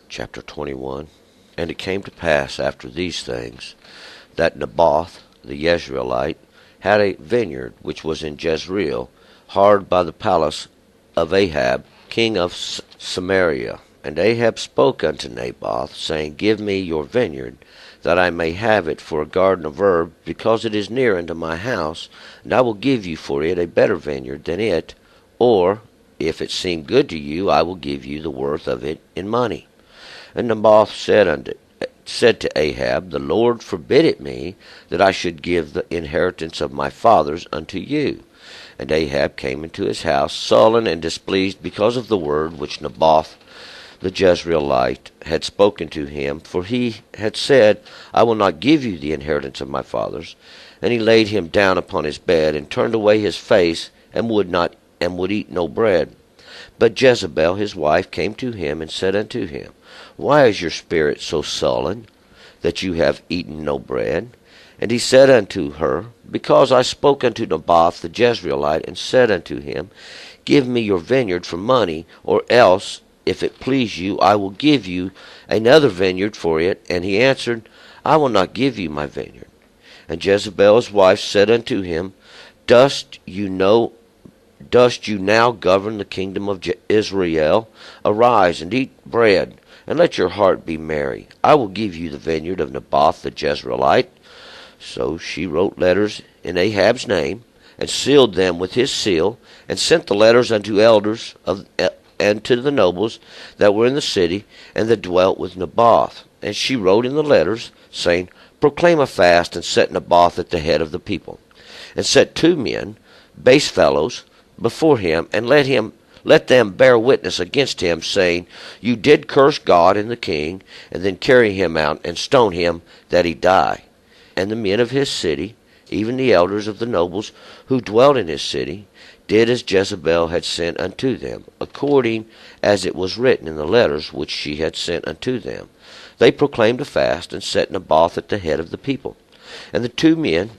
Chapter 21. And it came to pass after these things, that Naboth the Jezreelite had a vineyard which was in Jezreel, hard by the palace of Ahab, king of Samaria. And Ahab spoke unto Naboth, saying, Give me your vineyard, that I may have it for a garden of herb, because it is near unto my house, and I will give you for it a better vineyard than it, or, if it seem good to you, I will give you the worth of it in money. And Naboth said to Ahab, The Lord forbid it me, that I should give the inheritance of my fathers unto you. And Ahab came into his house, sullen and displeased, because of the word which Naboth the Jezreelite had spoken to him, for he had said, I will not give you the inheritance of my fathers. And he laid him down upon his bed, and turned away his face, and would eat no bread. But Jezebel his wife came to him, and said unto him, Why is your spirit so sullen, that you have eaten no bread? And he said unto her, Because I spoke unto Naboth the Jezreelite, and said unto him, Give me your vineyard for money, or else, if it please you, I will give you another vineyard for it. And he answered, I will not give you my vineyard. And Jezebel his wife said unto him, Dost you now govern the kingdom of Israel? Arise and eat bread, and let your heart be merry. I will give you the vineyard of Naboth the Jezreelite. So she wrote letters in Ahab's name, and sealed them with his seal, and sent the letters unto elders and to the nobles that were in the city, and that dwelt with Naboth. And she wrote in the letters, saying, Proclaim a fast, and set Naboth at the head of the people. And set 2 men, base fellows, before him, and let them bear witness against him, saying, You did curse God and the king, and then carry him out, and stone him, that he die. And the men of his city, even the elders of the nobles who dwelt in his city, did as Jezebel had sent unto them, according as it was written in the letters which she had sent unto them. They proclaimed a fast, and set Naboth at the head of the people. And the 2 men,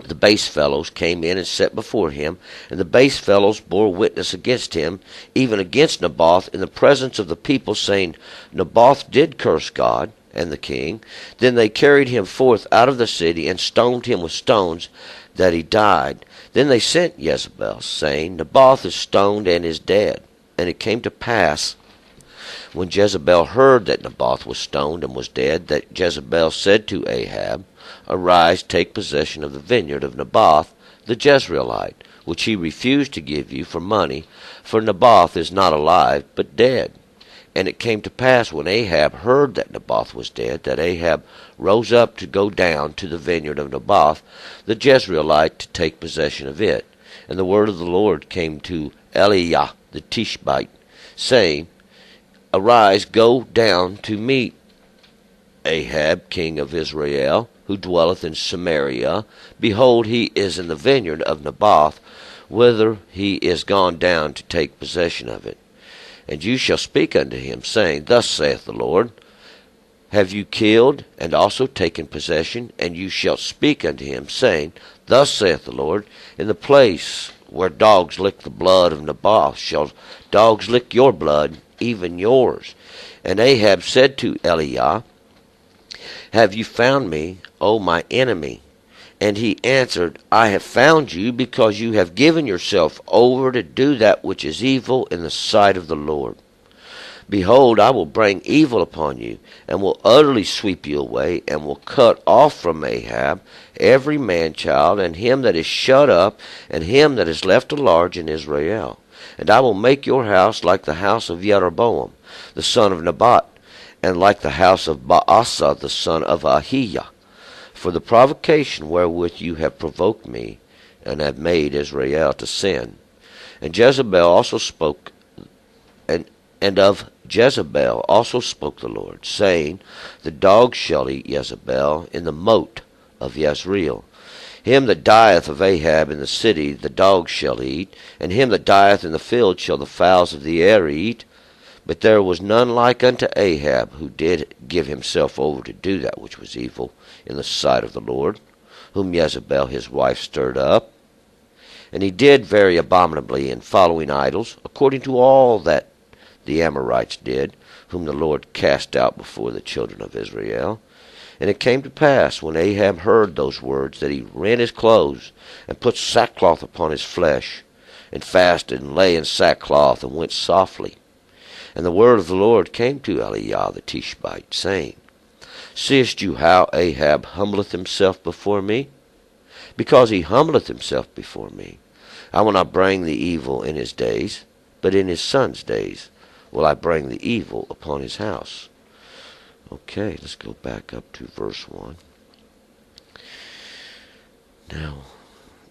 the base fellows, came in and sat before him, and the base fellows bore witness against him, even against Naboth, in the presence of the people, saying, Naboth did curse God and the king. Then they carried him forth out of the city, and stoned him with stones, that he died. Then they sent Jezebel, saying, Naboth is stoned and is dead. And it came to pass, when Jezebel heard that Naboth was stoned and was dead, that Jezebel said to Ahab, Arise, take possession of the vineyard of Naboth the Jezreelite, which he refused to give you for money, for Naboth is not alive, but dead. And it came to pass, when Ahab heard that Naboth was dead, that Ahab rose up to go down to the vineyard of Naboth the Jezreelite, to take possession of it. And the word of the Lord came to Eliah the Tishbite, saying, Arise, go down to meet Ahab king of Israel, who dwelleth in Samaria. Behold, he is in the vineyard of Naboth, whither he is gone down to take possession of it. And you shall speak unto him, saying, Thus saith the Lord, Have you killed, and also taken possession? And you shall speak unto him, saying, Thus saith the Lord, In the place where dogs lick the blood of Naboth shall dogs lick your blood, even yours. And Ahab said to Eliah, Have you found me, O my enemy? And he answered, I have found you, because you have given yourself over to do that which is evil in the sight of the Lord. Behold, I will bring evil upon you, and will utterly sweep you away, and will cut off from Ahab every man-child, and him that is shut up, and him that is left at large in Israel. And I will make your house like the house of Jeroboam, the son of Nebat, and like the house of Baasa, the son of Ahiah, for the provocation wherewith you have provoked me, and have made Israel to sin. And Jezebel also spoke, and of Jezebel also spoke the Lord, saying, The dogs shall eat Jezebel in the moat of Jezreel. Him that dieth of Ahab in the city the dogs shall eat, and him that dieth in the field shall the fowls of the air eat. But there was none like unto Ahab, who did give himself over to do that which was evil in the sight of the Lord, whom Jezebel his wife stirred up. And he did very abominably in following idols, according to all that the Amorites did, whom the Lord cast out before the children of Israel. And it came to pass, when Ahab heard those words, that he rent his clothes, and put sackcloth upon his flesh, and fasted, and lay in sackcloth, and went softly. And the word of the Lord came to Eliah the Tishbite, saying, Seest you how Ahab humbleth himself before me? Because he humbleth himself before me, I will not bring the evil in his days, but in his son's days will I bring the evil upon his house. Okay, let's go back up to verse 1. Now,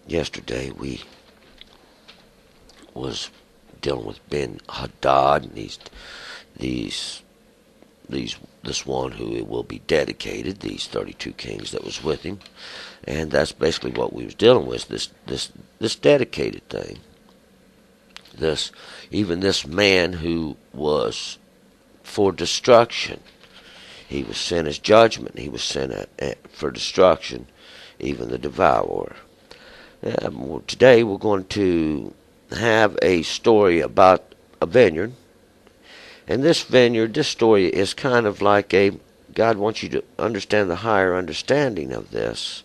yesterday we was dealing with Ben Hadad and this one who will be dedicated, these 32 kings that was with him, and that's basically what we was dealing with, this dedicated thing. Even this man who was for destruction, he was sent as judgment. He was sent for destruction, even the devourer. Today we're going to have a story about a vineyard. And this story is kind of like God wants you to understand the higher understanding of this.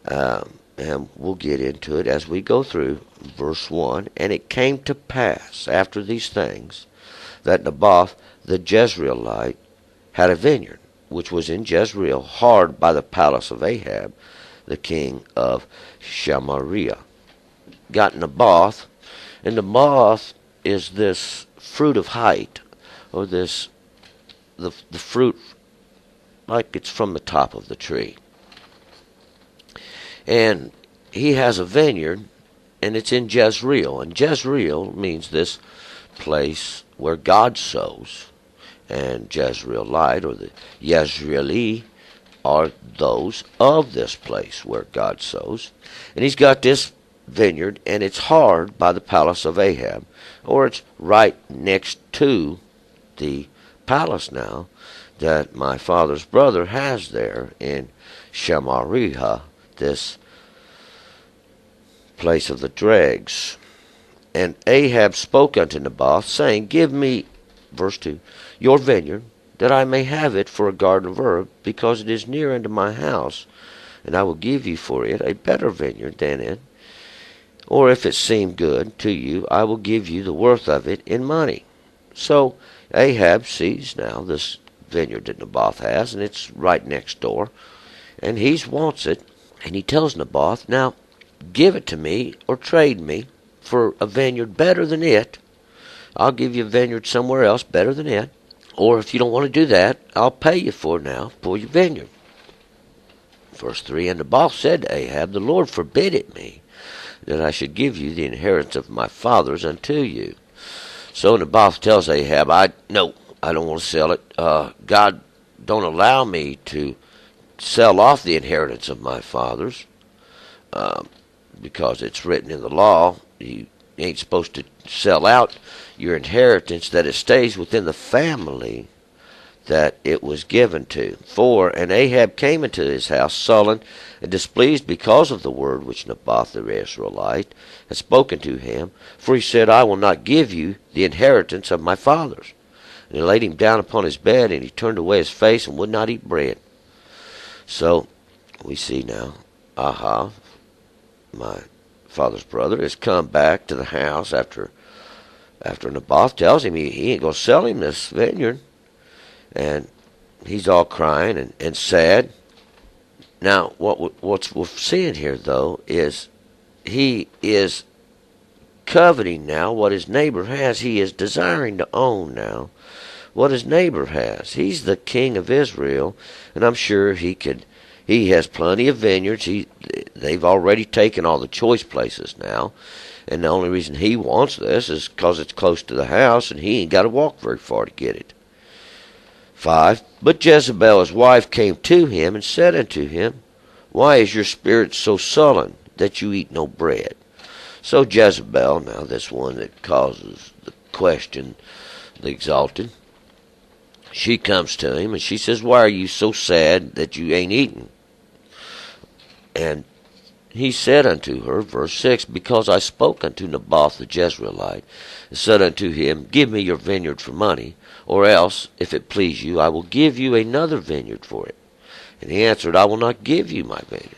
And we'll get into it as we go through verse 1. And it came to pass after these things that Naboth the Jezreelite had a vineyard, which was in Jezreel, hard by the palace of Ahab, the king of Samaria. Got Naboth, and Naboth is this fruit of height, or the fruit like it's from the top of the tree. And he has a vineyard, and it's in Jezreel. And Jezreel means this place where God sows. And Jezreelite, or the Jezreeli, are those of this place where God sows. And he's got this vineyard, and it's hard by the palace of Ahab, or it's right next to the palace now that my father's brother has there in Samaria, this place of the dregs. And Ahab spoke unto Naboth, saying, Give me, verse 2, your vineyard, that I may have it for a garden of herb, because it is near unto my house, and I will give you for it a better vineyard than it. Or if it seem good to you, I will give you the worth of it in money. So Ahab sees now this vineyard that Naboth has, and it's right next door, and he wants it, and he tells Naboth, Now, give it to me, or trade me for a vineyard better than it. I'll give you a vineyard somewhere else better than it. Or if you don't want to do that, I'll pay you for your vineyard. Verse 3, And Naboth said to Ahab, The Lord forbid it me, that I should give you the inheritance of my fathers unto you. So Naboth tells Ahab, I don't want to sell it. God don't allow me to sell off the inheritance of my fathers, because it's written in the law, you ain't supposed to sell out your inheritance, that it stays within the family that it was given to. 4, And Ahab came into his house sullen and displeased because of the word which Naboth the Israelite had spoken to him. For he said, I will not give you the inheritance of my fathers. And he laid him down upon his bed, and he turned away his face and would not eat bread. So we see now, my father's brother has come back to the house after Naboth tells him he ain't going to sell him this vineyard. And he's all crying and sad. Now, what's we're seeing here, though, is he is coveting now what his neighbor has. He is desiring to own now what his neighbor has. He's the king of Israel, and I'm sure he has plenty of vineyards. They've already taken all the choice places now, and the only reason he wants this is because it's close to the house, and he ain't got to walk very far to get it. 5, But Jezebel his wife came to him and said unto him, Why is your spirit so sullen that you eat no bread? So Jezebel, now this one that causes the question, the exalted, she comes to him and she says, Why are you so sad that you ain't eating? And he said unto her, verse 6, Because I spoke unto Naboth the Jezreelite, and said unto him, Give me your vineyard for money, Or else, if it please you, I will give you another vineyard for it. And he answered, I will not give you my vineyard.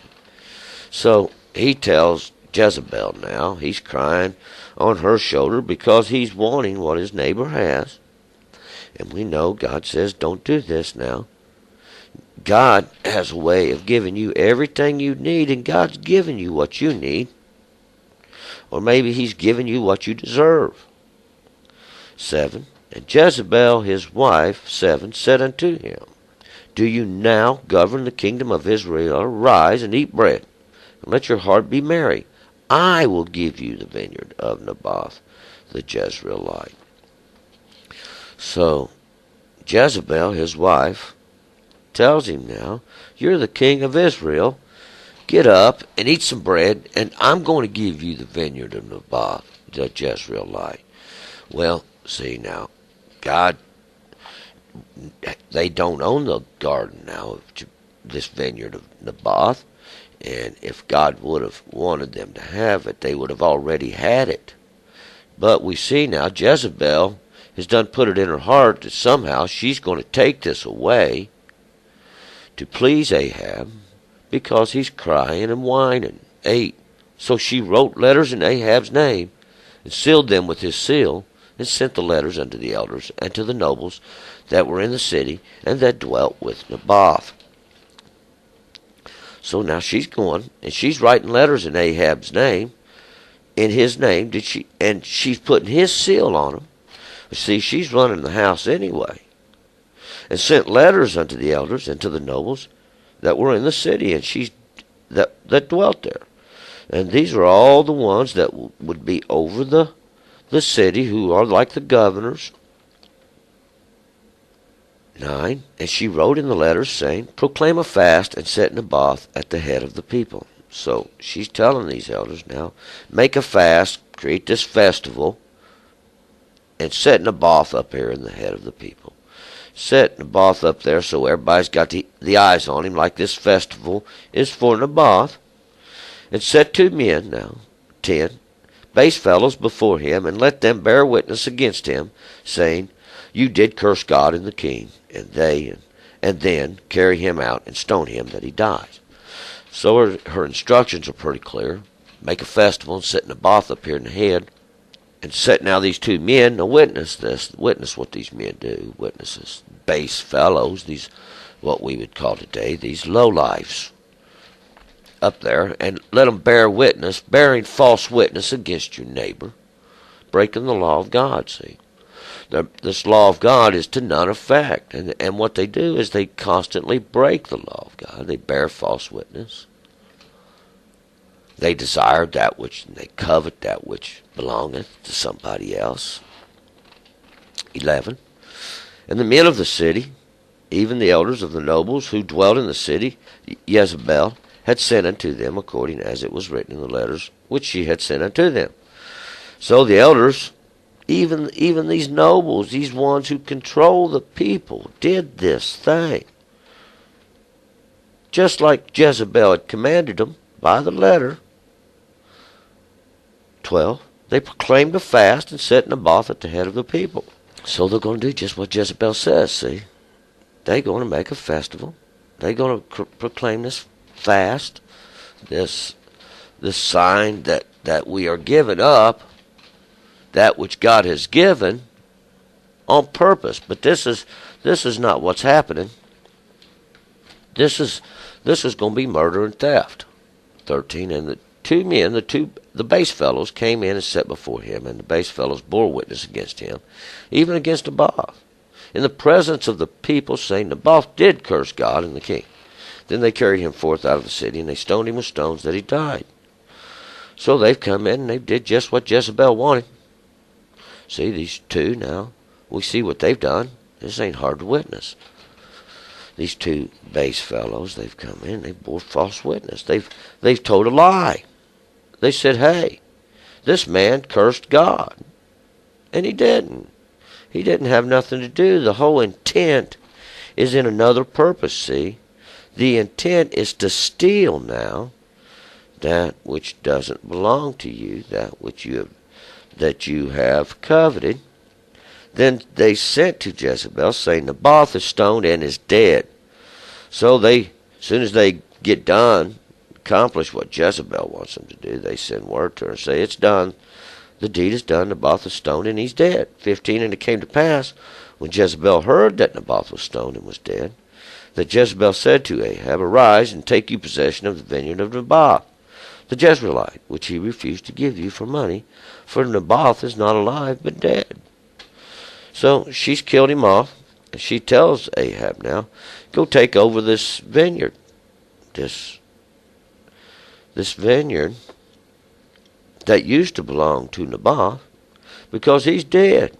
So he tells Jezebel now, he's crying on her shoulder because he's wanting what his neighbor has. And we know God says, don't do this now. God has a way of giving you everything you need, and God's giving you what you need. Or maybe he's giving you what you deserve. 7. And Jezebel his wife, 7, said unto him, Do you now govern the kingdom of Israel? Arise and eat bread, and let your heart be merry. I will give you the vineyard of Naboth the Jezreelite. So Jezebel his wife tells him now, you're the king of Israel. Get up and eat some bread, and I'm going to give you the vineyard of Naboth the Jezreelite. Well, see now, God, they don't own the garden now of this vineyard of Naboth, and if God would have wanted them to have it, they would have already had it. But we see now Jezebel has done put it in her heart that somehow she's going to take this away to please Ahab, because he's crying and whining. 8. So she wrote letters in Ahab's name, and sealed them with his seal, and sent the letters unto the elders and to the nobles that were in the city, and that dwelt with Naboth. So now she's going, and she's writing letters in Ahab's name, in his name, and she's putting his seal on them. See, she's running the house anyway. And sent letters unto the elders and to the nobles that were in the city, and that dwelt there. And these are all the ones that would be over the city, who are like the governors. 9. And she wrote in the letters, saying, Proclaim a fast, and set Naboth at the head of the people. So she's telling these elders now, make a fast, create this festival, and set Naboth up here in the head of the people. Set Naboth up there so everybody's got the eyes on him, like this festival is for Naboth. And set 2 men now, 10, base fellows before him, and let them bear witness against him, saying, You did curse God and the king, and then carry him out and stone him that he dies. So her instructions are pretty clear. Make a festival and set Naboth up here in the head. And set now these 2 men to witness this. Witness what these men do. Witnesses. Base fellows. These, what we would call today, these lowlifes. Up there. And let them bear witness. Bearing false witness against your neighbor. Breaking the law of God, see. This law of God is to none effect. And what they do is they constantly break the law of God. They bear false witness. They desire that which, and they covet that which belongeth to somebody else. 11. And the men of the city, even the elders of the nobles who dwelt in the city, Jezebel had sent unto them according as it was written in the letters which she had sent unto them. So the elders, even these nobles, these ones who control the people, did this thing. Just like Jezebel had commanded them by the letter. 12. They proclaimed a fast and set Naboth at the head of the people. So they're going to do just what Jezebel says, see. They're going to make a festival. They're going to proclaim this fast, this sign that we are giving up that which God has given on purpose. But this is not what's happening. This is going to be murder and theft. 13. And the 2 men, the base fellows, came in and sat before him, and the base fellows bore witness against him, even against Naboth, in the presence of the people, saying, Naboth did curse God and the king. Then they carried him forth out of the city, and they stoned him with stones that he died. So they've come in, and they did just what Jezebel wanted. See, these 2 now, we see what they've done. This ain't hard to witness. These 2 base fellows, they've come in, they bore false witness. They've told a lie. They said, hey, this man cursed God. And he didn't. He didn't have nothing to do. The whole intent is in another purpose, see. The intent is to steal now that which doesn't belong to you, that you have coveted. Then they sent to Jezebel, saying, Naboth is stoned and is dead. So they, as soon as they get done, accomplish what Jezebel wants them to do, they send word to her and say, it's done. The deed is done. Naboth is stoned and he's dead. 15, and it came to pass, when Jezebel heard that Naboth was stoned and was dead, that Jezebel said to Ahab, Arise and take you possession of the vineyard of Naboth, the Jezreelite, which he refused to give you for money, for Naboth is not alive but dead. So she's killed him off, and she tells Ahab now, go take over this vineyard. This vineyard that used to belong to Naboth, because he's dead.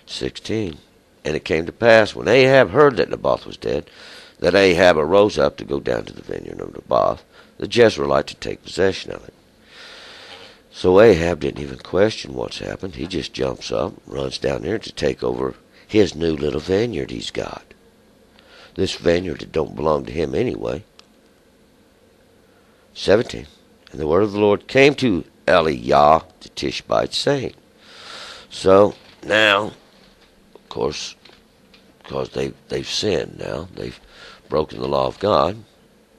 16. And it came to pass, when Ahab heard that Naboth was dead, that Ahab arose up to go down to the vineyard of Naboth, the Jezreelite, to take possession of it. So Ahab didn't even question what's happened. He just jumps up, runs down there to take over his new little vineyard he's got. This vineyard that don't belong to him anyway. 17. And the word of the Lord came to Eliah the Tishbite, saying. So now, of course, because they've sinned now, they've broken the law of God,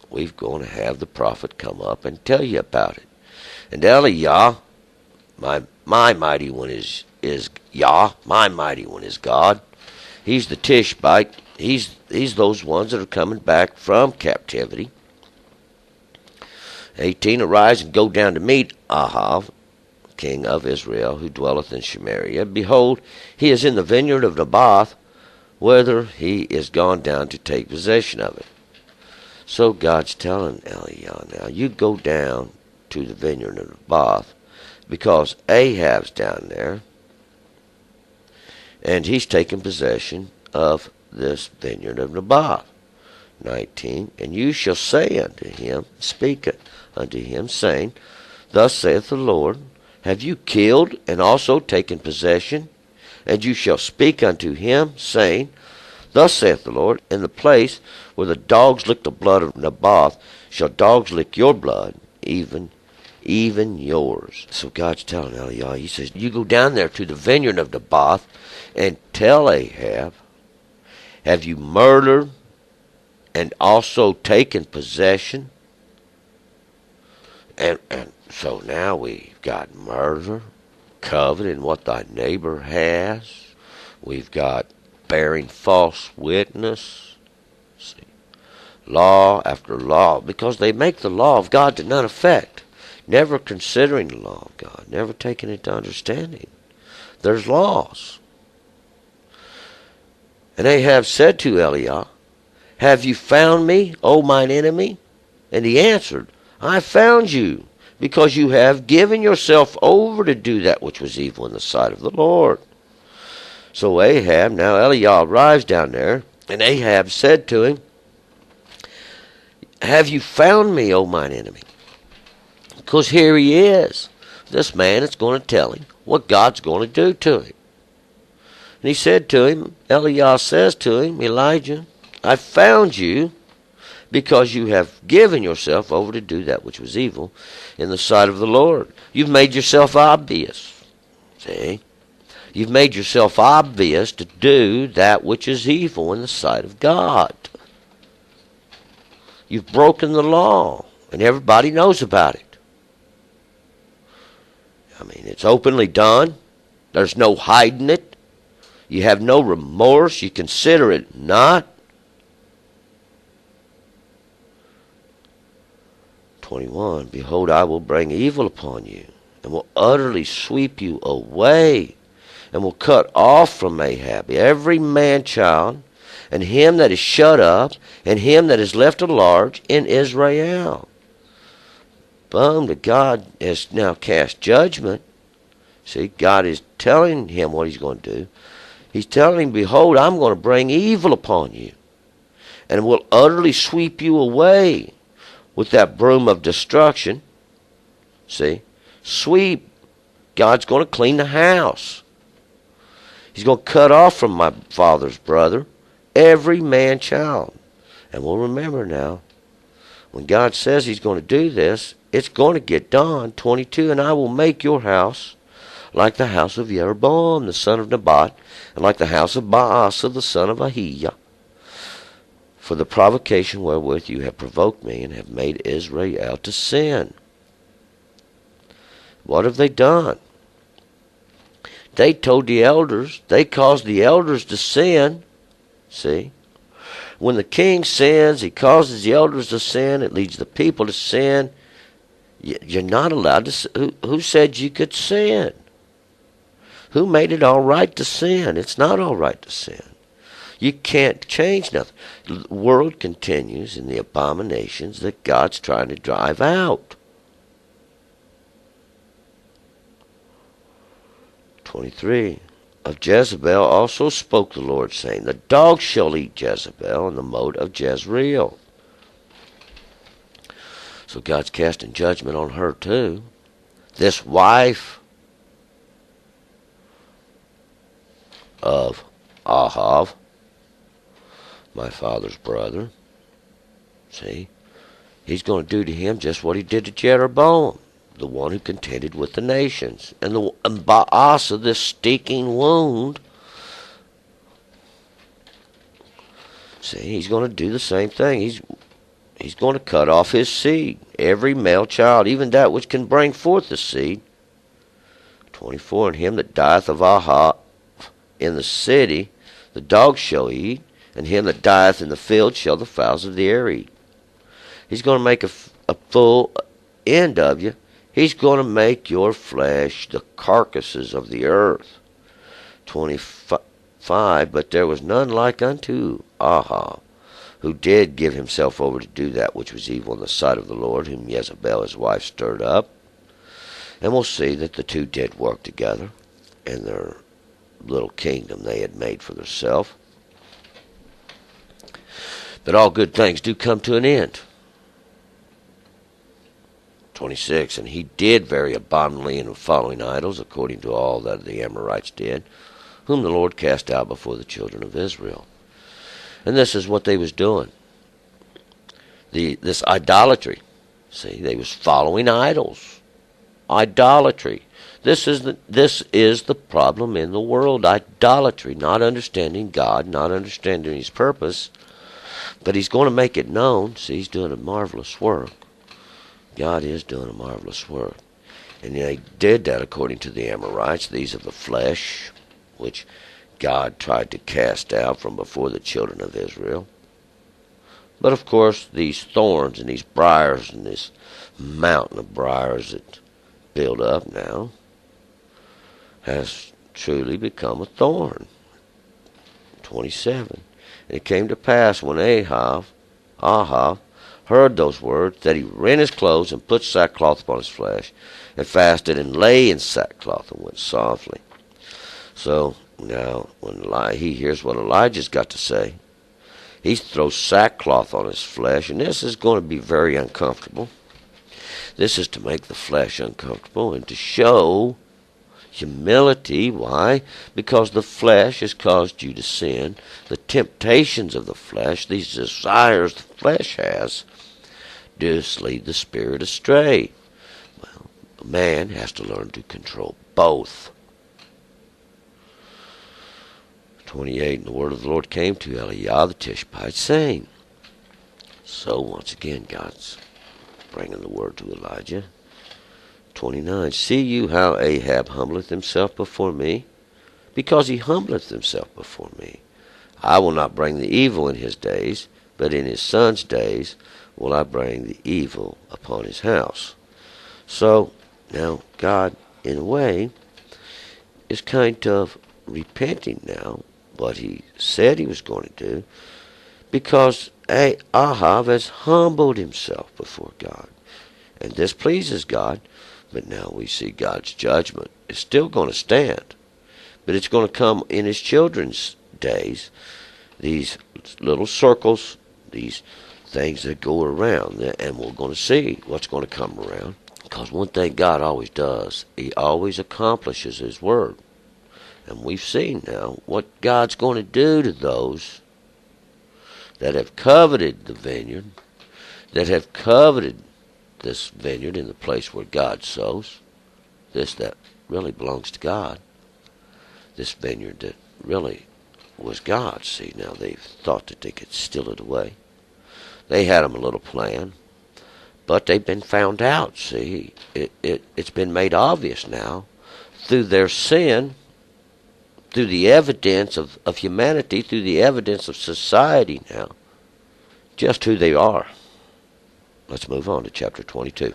we're going to have the prophet come up and tell you about it. And Eliah, my mighty one is Yah, my mighty one is God. He's the Tishbite. He's those ones that are coming back from captivity. 18, Arise and go down to meet Ahav, king of Israel, who dwelleth in Samaria. Behold, he is in the vineyard of Naboth, whither he is gone down to take possession of it. So God's telling Eliah now, you go down to the vineyard of Naboth, because Ahab's down there, and he's taken possession of this vineyard of Naboth. 19, and you shall say unto him, speak unto him, saying, Thus saith the Lord, have you killed and also taken possession? And you shall speak unto him, saying, Thus saith the Lord, in the place where the dogs lick the blood of Naboth, shall dogs lick your blood, even yours. So God's telling Eliah, he says, you go down there to the vineyard of Naboth and tell Ahab, have you murdered and also taken possession? And so now we've got murder, coveting what thy neighbor has. We've got bearing false witness. See, law after law, because they make the law of God to none effect. Never considering the law of God, never taking it to understanding. There's laws. And Ahab said to Eliah, have you found me, O mine enemy? And he answered, I found you, because you have given yourself over to do that which was evil in the sight of the Lord. So Ahab, now Eliah arrives down there, and Ahab said to him, have you found me, O mine enemy? Because here he is. This man is going to tell him what God's going to do to him. And he said to him, Eliah says to him, Elijah, I found you because you have given yourself over to do that which was evil in the sight of the Lord. You've made yourself obvious. See? You've made yourself obvious to do that which is evil in the sight of God. You've broken the law, and everybody knows about it. I mean, it's openly done. There's no hiding it. You have no remorse. You consider it not. 21, behold, I will bring evil upon you, and will utterly sweep you away, and will cut off from Ahab every man-child, and him that is shut up, and him that is left at large in Israel. Boom, that God has now cast judgment. See, God is telling him what he's going to do. He's telling him, behold, I'm going to bring evil upon you, and will utterly sweep you away with that broom of destruction. See, sweep. God's going to clean the house. He's going to cut off from my father's brother every man-child. And we'll remember now, when God says he's going to do this, it's going to get done. 22, and I will make your house like the house of Jeroboam the son of Nebat, and like the house of Baasa the son of Ahiah, for the provocation wherewith you have provoked me, and have made Israel to sin. What have they done? They told the elders, they caused the elders to sin. See? When the king sins, he causes the elders to sin. It leads the people to sin. You're not allowed to sin. Who said you could sin? Who made it all right to sin? It's not all right to sin. You can't change nothing. The world continues in the abominations that God's trying to drive out. 23. Of Jezebel also spoke the Lord, saying, the dogs shall eat Jezebel and the moat of Jezreel. So God's casting judgment on her too. This wife of Ahav, my father's brother, see, he's going to do to him just what he did to Jeroboam, the one who contended with the nations. And Baasa, this stinking wound, see, he's going to do the same thing. He's going to cut off his seed, every male child, even that which can bring forth the seed. 24. And him that dieth of Ahav in the city, the dogs shall eat, and him that dieth in the field shall the fowls of the air eat. He's going to make a full end of you. He's going to make your flesh the carcasses of the earth. 25. But there was none like unto Ahav, who did give himself over to do that which was evil in the sight of the Lord, whom Jezebel his wife stirred up. And we'll see that the two did work together in their little kingdom they had made for themselves. But all good things do come to an end. 26. And he did very abominably in following idols, according to all that the Amorites did, whom the Lord cast out before the children of Israel. And this is what they was doing. This idolatry. See, they was following idols. Idolatry. This is the problem in the world. Idolatry. Not understanding God, not understanding his purpose. But he's going to make it known. See, he's doing a marvelous work. God is doing a marvelous work. And they did that according to the Amorites. These are the flesh, which God tried to cast out from before the children of Israel. But of course, these thorns and these briars and this mountain of briars that build up now has truly become a thorn. 27. And it came to pass when Ahav heard those words, that he rent his clothes and put sackcloth upon his flesh, and fasted and lay in sackcloth and went softly. So now when he hears what Elijah's got to say, he throws sackcloth on his flesh, and this is going to be very uncomfortable. This is to make the flesh uncomfortable and to show humility. Why? Because the flesh has caused you to sin. The temptations of the flesh, these desires the flesh has, just lead the spirit astray. Well, a man has to learn to control both. 28. And the word of the Lord came to Eliah the Tishbite, saying. So once again, God's bringing the word to Elijah. 29. See you how Ahab humbleth himself before me? Because he humbleth himself before me. I will not bring the evil in his days, but in his son's days will I bring the evil upon his house. So, now God, in a way, is kind of repenting now what he said he was going to do, because Ahab has humbled himself before God. And this pleases God, but now we see God's judgment is still going to stand. But it's going to come in his children's days. These little circles, these things that go around, and we're going to see what's going to come around. Because one thing God always does, he always accomplishes his word. And we've seen now what God's going to do to those that have coveted the vineyard, that have coveted this vineyard in the place where God sows, that really belongs to God. This vineyard that really was God's. See, now they've thought that they could steal it away. They had them a little plan, but they've been found out. See, it's been made obvious now through their sin, through the evidence of humanity, through the evidence of society now, just who they are. Let's move on to chapter 22.